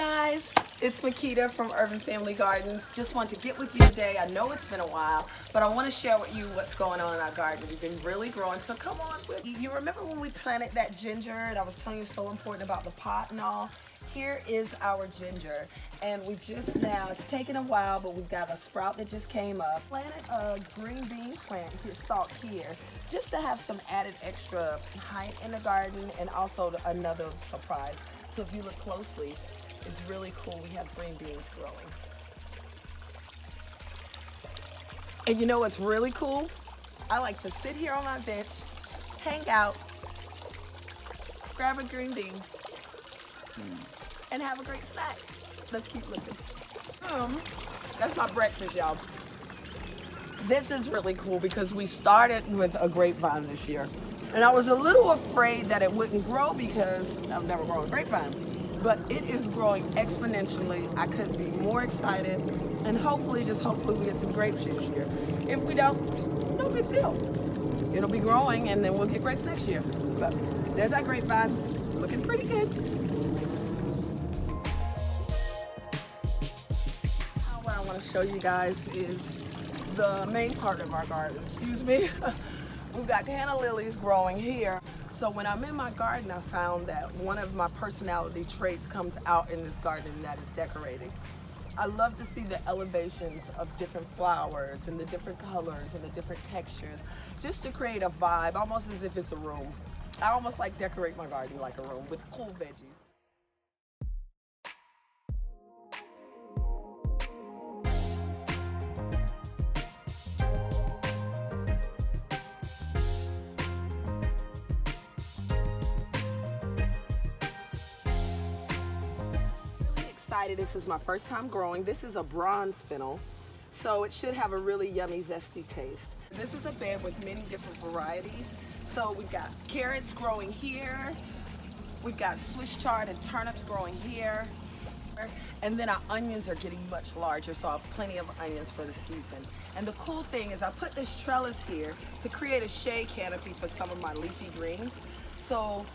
guys, it's Makita from Urban Family Gardens. Just want to get with you today. I know it's been a while, but I want to share with you what's going on in our garden. We've been really growing, so come on with me. You remember when we planted that ginger and I was telling you so important about the pot and all? Here is our ginger, and we just now, it's taken a while, but we've got a sprout that just came up. Planted a green bean plant, stalk here, just to have some added extra height in the garden and also another surprise. So if you look closely, it's really cool. We have green beans growing. And you know what's really cool? I like to sit here on my bench, hang out, grab a green bean, and have a great snack. Let's keep looking. That's my breakfast, y'all. This is really cool because we started with a grapevine this year. And I was a little afraid that it wouldn't grow because I've never grown a grapevine. But it is growing exponentially. I couldn't be more excited. And hopefully, just hopefully we get some grapes this year. If we don't, no big deal. It'll be growing and then we'll get grapes next year. But there's that grapevine, looking pretty good. What I want to show you guys is the main part of our garden. Excuse me. We've got canna lilies growing here. So when I'm in my garden, I found that one of my personality traits comes out in this garden, and that is decorating. I love to see the elevations of different flowers and the different colors and the different textures, just to create a vibe, almost as if it's a room. I almost like decorate my garden like a room with cool veggies. This is my first time growing. This is a bronze fennel, so it should have a really yummy, zesty taste. This is a bed with many different varieties. So we've got carrots growing here, we've got Swiss chard and turnips growing here, and then our onions are getting much larger, so I have plenty of onions for the season. And the cool thing is I put this trellis here to create a shade canopy for some of my leafy greens. So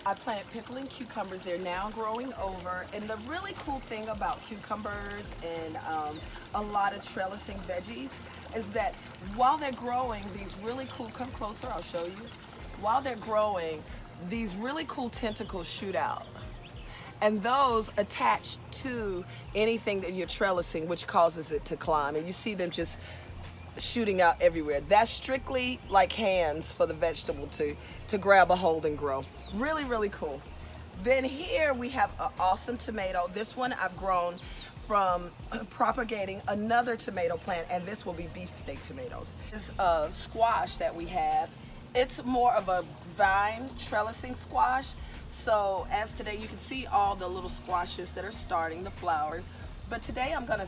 I planted pickling cucumbers. They're now growing over. And the really cool thing about cucumbers and a lot of trellising veggies is that while they're growing, these really cool, come closer, I'll show you. While they're growing, these really cool tentacles shoot out. And those attach to anything that you're trellising, which causes it to climb. And you see them just shooting out everywhere. That's strictly like hands for the vegetable to grab a hold and grow. Really, really cool. Then here we have an awesome tomato. This one I've grown from propagating another tomato plant, and this will be beefsteak tomatoes. This is a squash that we have. It's more of a vine trellising squash. So as today you can see all the little squashes that are starting, the flowers. But today I'm gonna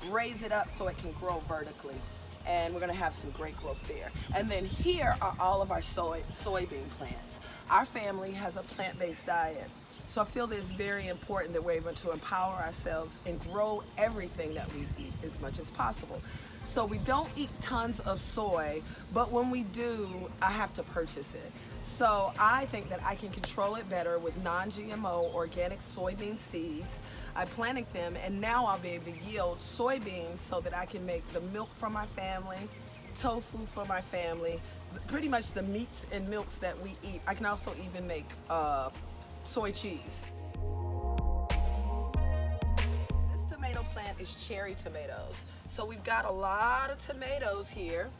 raise it up so it can grow vertically. And we're gonna have some great growth there. And then here are all of our soybean plants. Our family has a plant-based diet. So I feel that it's very important that we're able to empower ourselves and grow everything that we eat as much as possible. So we don't eat tons of soy, but when we do, I have to purchase it. So I think that I can control it better with non-GMO organic soybean seeds. I planted them, and now I'll be able to yield soybeans so that I can make the milk for my family, tofu for my family, pretty much the meats and milks that we eat. I can also even make soy cheese. This tomato plant is cherry tomatoes. So we've got a lot of tomatoes here,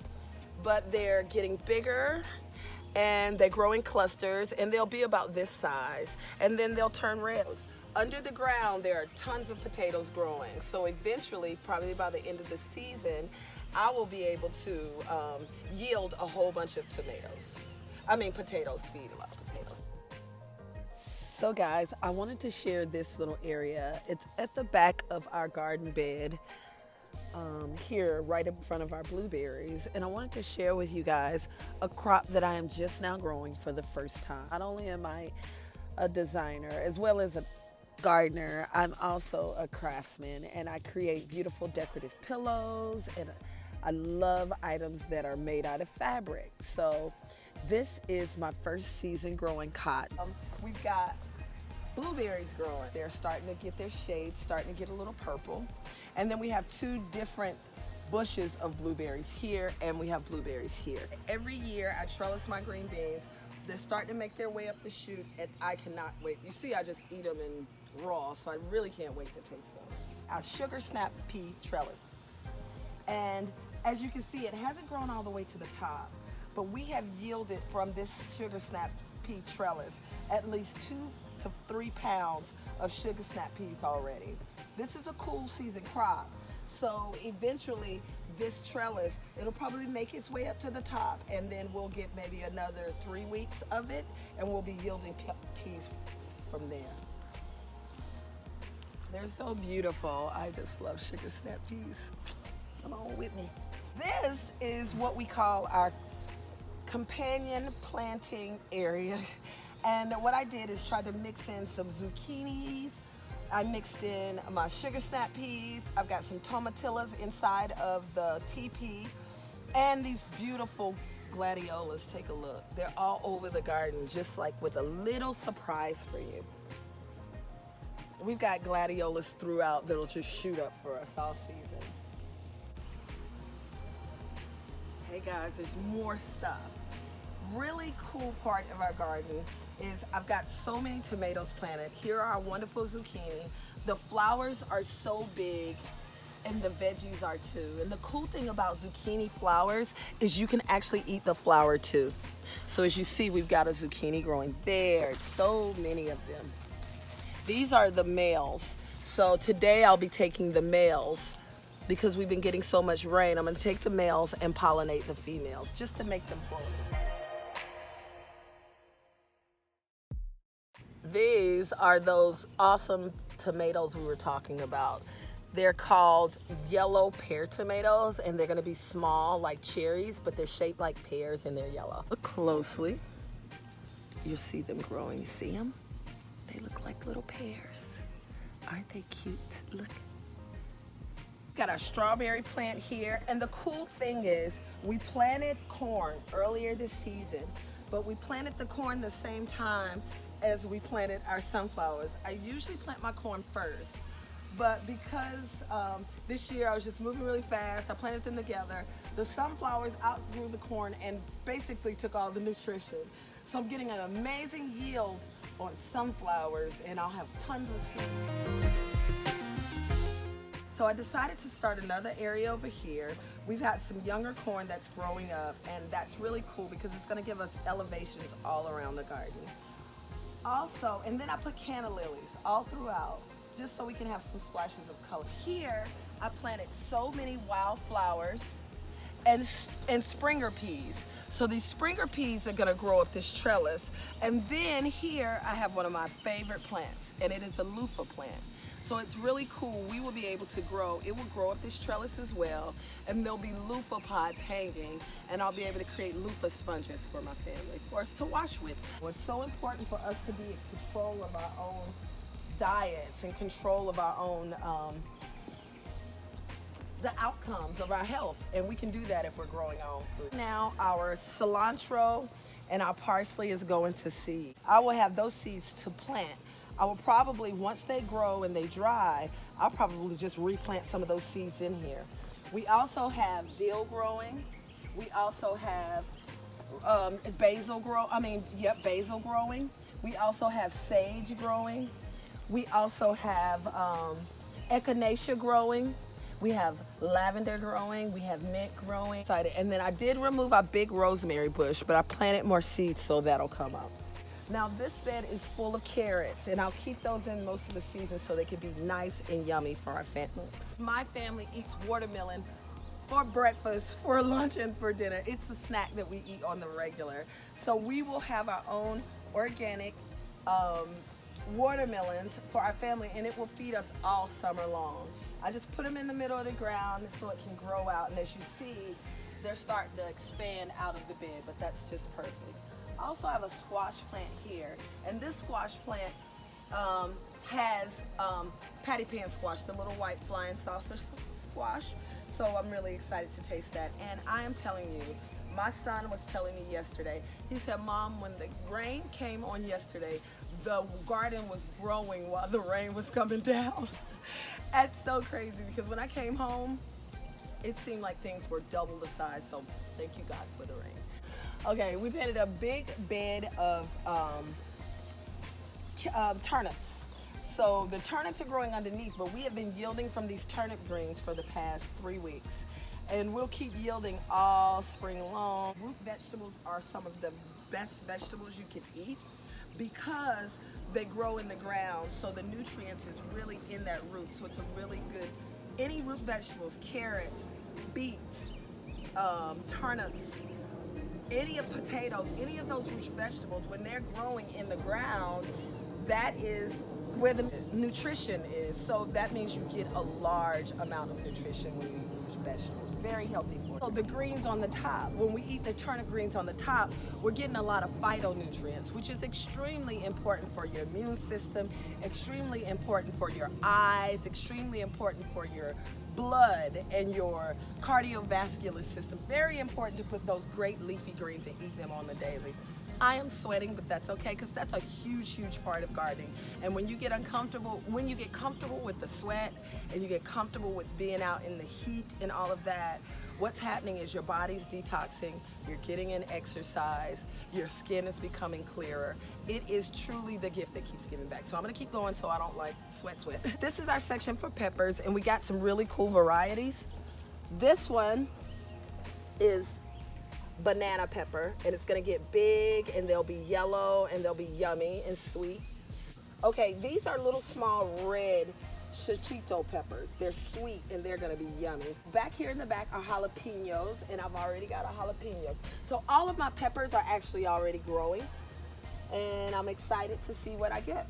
but they're getting bigger and they grow in clusters, and they'll be about this size, and then they'll turn red. Under the ground, there are tons of potatoes growing. So eventually, probably by the end of the season, I will be able to yield a whole bunch of potatoes, feed a lot of potatoes. So guys, I wanted to share this little area. It's at the back of our garden bed, here right in front of our blueberries. And I wanted to share with you guys a crop that I am just now growing for the first time. Not only am I a designer, as well as a gardener, I'm also a craftsman, and I create beautiful decorative pillows, and I love items that are made out of fabric. So this is my first season growing cotton. We've got blueberries growing. They're starting to get their shade, starting to get a little purple. And then we have two different bushes of blueberries here, and we have blueberries here. Every year I trellis my green beans. They're starting to make their way up the chute, and I cannot wait. You see, I just eat them in raw, so I really can't wait to taste them. Our sugar snap pea trellis. And as you can see, it hasn't grown all the way to the top, but we have yielded from this sugar snap pea trellis at least 2 to 3 pounds of sugar snap peas already. This is a cool season crop, so eventually this trellis, it'll probably make its way up to the top, and then we'll get maybe another 3 weeks of it, and we'll be yielding peas from there. They're so beautiful. I just love sugar snap peas. Come on with me. This is what we call our companion planting area. And what I did is try to mix in some zucchinis. I mixed in my sugar snap peas. I've got some tomatillas inside of the TP. And these beautiful gladiolas, take a look. They're all over the garden, just like with a little surprise for you. We've got gladiolas throughout that'll just shoot up for us all season. Hey guys, there's more stuff. Really cool part of our garden is I've got so many tomatoes planted. Here are our wonderful zucchini. The flowers are so big, and the veggies are too. And the cool thing about zucchini flowers is you can actually eat the flower too. So as you see, we've got a zucchini growing there. So many of them. These are the males. So today I'll be taking the males because we've been getting so much rain. I'm gonna take the males and pollinate the females just to make them grow. These are those awesome tomatoes we were talking about. They're called yellow pear tomatoes, and they're gonna be small like cherries, but they're shaped like pears and they're yellow. Look closely. You'll see them growing. You see them? They look like little pears. Aren't they cute? Look. Got our strawberry plant here, and the cool thing is we planted corn earlier this season, but we planted the corn the same time as we planted our sunflowers. I usually plant my corn first, but because this year I was just moving really fast, I planted them together. The sunflowers outgrew the corn and basically took all the nutrition. So I'm getting an amazing yield on sunflowers, and I'll have tons of seeds. So I decided to start another area over here. We've had some younger corn that's growing up, and that's really cool because it's gonna give us elevations all around the garden. Also, and then I put canna lilies all throughout, just so we can have some splashes of color. Here, I planted so many wildflowers and Springer peas. So these Springer peas are gonna grow up this trellis. And then here, I have one of my favorite plants, and it is a loofah plant. So it's really cool. We will be able to grow, it will grow up this trellis as well, and there'll be loofah pods hanging, and I'll be able to create loofah sponges for my family, for us to wash with. It's so important for us to be in control of our own diets and control of our own, the outcomes of our health, and we can do that if we're growing our own food. Now our cilantro and our parsley is going to seed. I will have those seeds to plant. I will probably, once they grow and they dry, I'll probably just replant some of those seeds in here. We also have dill growing. We also have basil growing. We also have sage growing. We also have echinacea growing. We have lavender growing. We have mint growing. And then I did remove our big rosemary bush, but I planted more seeds, so that'll come up. Now this bed is full of carrots, and I'll keep those in most of the season so they can be nice and yummy for our family. My family eats watermelon for breakfast, for lunch, and for dinner. It's a snack that we eat on the regular. So we will have our own organic watermelons for our family, and it will feed us all summer long. I just put them in the middle of the ground so it can grow out, and as you see, they're starting to expand out of the bed, but that's just perfect. I also have a squash plant here, and this squash plant has patty pan squash, the little white flying saucer squash, so I'm really excited to taste that. And I am telling you, My son was telling me yesterday, he said, Mom, when the rain came on yesterday, the garden was growing while the rain was coming down. That's so crazy because when I came home, it seemed like things were double the size, so thank you God for the rain. Okay, we planted a big bed of turnips. So the turnips are growing underneath, but we have been yielding from these turnip greens for the past 3 weeks. And we'll keep yielding all spring long. Root vegetables are some of the best vegetables you can eat because they grow in the ground, so the nutrients is really in that root, so it's a really good, any root vegetables, carrots, beets, turnips, any of potatoes, any of those root vegetables, when they're growing in the ground, that is where the nutrition is. So that means you get a large amount of nutrition when you eat root vegetables. Very healthy for you. So the greens on the top, when we eat the turnip greens on the top, we're getting a lot of phytonutrients, which is extremely important for your immune system, extremely important for your eyes, extremely important for your blood and your cardiovascular system. Very important to put those great leafy greens and eat them on the daily. I am sweating, but that's okay because that's a huge, huge part of gardening. And when you get uncomfortable, when you get comfortable with the sweat and you get comfortable with being out in the heat and all of that, what's happening is your body's detoxing, you're getting in exercise, your skin is becoming clearer. It is truly the gift that keeps giving back. So I'm gonna keep going so I don't like sweat. This is our section for peppers, and we got some really cool varieties. This one is banana pepper, and it's gonna get big and they'll be yellow and they'll be yummy and sweet. Okay, these are little small red chichito peppers. They're sweet and they're gonna be yummy. Back here in the back are jalapenos, and I've already got a jalapenos. So all of my peppers are actually already growing, and I'm excited to see what I get.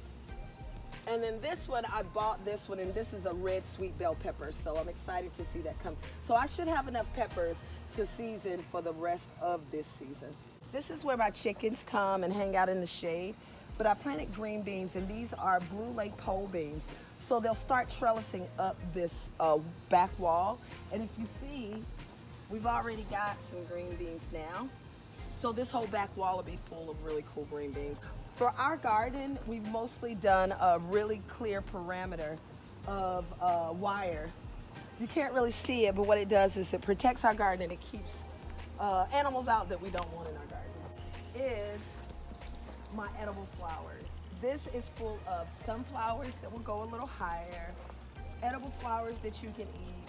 And then this one, I bought this one, and this is a red sweet bell pepper, so I'm excited to see that come. So I should have enough peppers to season for the rest of this season. This is where my chickens come and hang out in the shade, but I planted green beans, and these are Blue Lake pole beans. So they'll start trellising up this back wall, and if you see, we've already got some green beans now. So this whole back wall will be full of really cool green beans. For our garden, we've mostly done a really clear perimeter of wire. You can't really see it, but what it does is it protects our garden and it keeps animals out that we don't want in our garden. Is my edible flowers. This is full of sunflowers that will go a little higher, edible flowers that you can eat.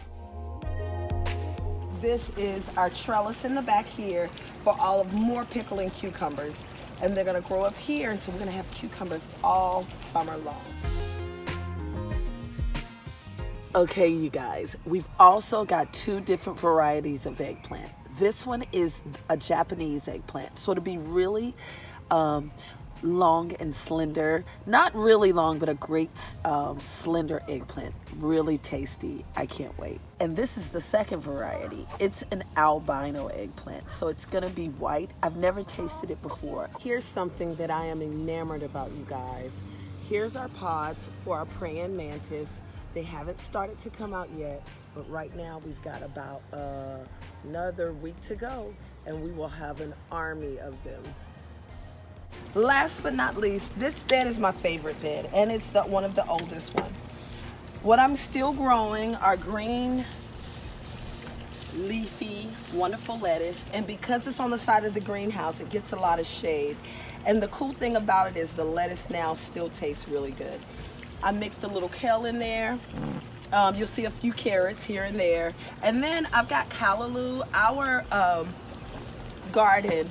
This is our trellis in the back here for all of more pickling cucumbers. And they're gonna grow up here, and so we're gonna have cucumbers all summer long. Okay, you guys, we've also got 2 different varieties of eggplant. This one is a Japanese eggplant, so to be really long and slender, not really long, but a great slender eggplant, really tasty. I can't wait. And this is the second variety. It's an albino eggplant, so it's gonna be white. I've never tasted it before. Here's something that I am enamored about, you guys. Here's our pods for our praying mantis. They haven't started to come out yet, but right now we've got about another week to go, and we will have an army of them. Last but not least, this bed is my favorite bed, and it's one of the oldest ones. What I'm still growing are green, leafy, wonderful lettuce, and because it's on the side of the greenhouse, it gets a lot of shade. And the cool thing about it is the lettuce now still tastes really good. I mixed a little kale in there. You'll see a few carrots here and there. And then I've got callaloo. Our garden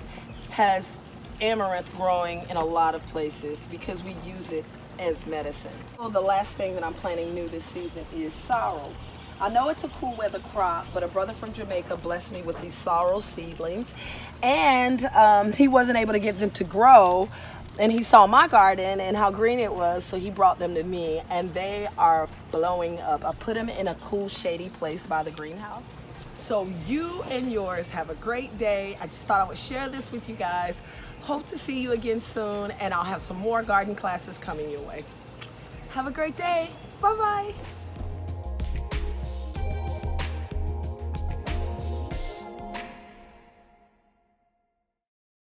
has amaranth growing in a lot of places because we use it as medicine. Well, the last thing that I'm planting new this season is sorrel. I know it's a cool weather crop, but a brother from Jamaica blessed me with these sorrel seedlings, and he wasn't able to get them to grow, and he saw my garden and how green it was, so he brought them to me, and they are blowing up. I put them in a cool shady place by the greenhouse. So you and yours have a great day. I just thought I would share this with you guys. Hope to see you again soon, and I'll have some more garden classes coming your way. Have a great day. Bye-bye.